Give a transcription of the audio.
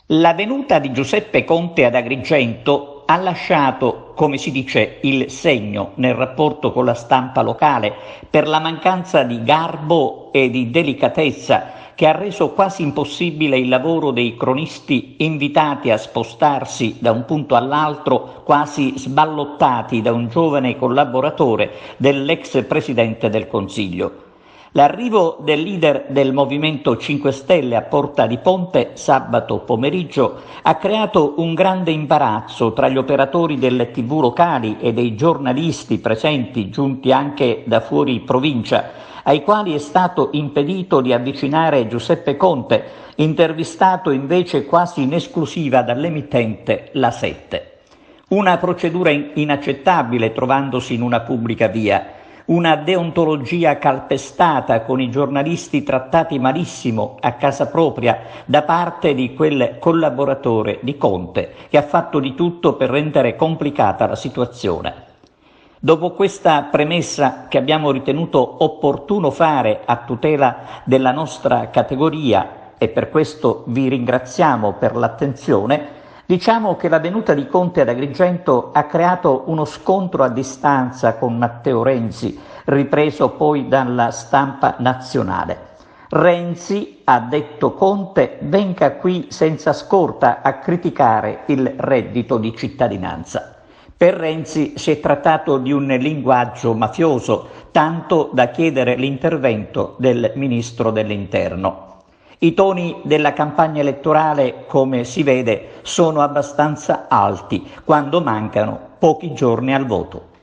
La venuta di Giuseppe Conte ad Agrigento ha lasciato, come si dice, il segno nel rapporto con la stampa locale per la mancanza di garbo e di delicatezza che ha reso quasi impossibile il lavoro dei cronisti invitati a spostarsi da un punto all'altro, quasi sballottati da un giovane collaboratore dell'ex Presidente del Consiglio. L'arrivo del leader del Movimento 5 Stelle a Porta di Ponte sabato pomeriggio ha creato un grande imbarazzo tra gli operatori delle TV locali e dei giornalisti presenti, giunti anche da fuori provincia, ai quali è stato impedito di avvicinare Giuseppe Conte, intervistato invece quasi in esclusiva dall'emittente La Sette. Una procedura inaccettabile trovandosi in una pubblica via. Una deontologia calpestata con i giornalisti trattati malissimo a casa propria da parte di quel collaboratore di Conte che ha fatto di tutto per rendere complicata la situazione. Dopo questa premessa che abbiamo ritenuto opportuno fare a tutela della nostra categoria, e per questo vi ringraziamo per l'attenzione, diciamo che la venuta di Conte ad Agrigento ha creato uno scontro a distanza con Matteo Renzi, ripreso poi dalla stampa nazionale. Renzi, ha detto Conte, venga qui senza scorta a criticare il reddito di cittadinanza. Per Renzi si è trattato di un linguaggio mafioso, tanto da chiedere l'intervento del Ministro dell'Interno. I toni della campagna elettorale, come si vede, sono abbastanza alti quando mancano pochi giorni al voto.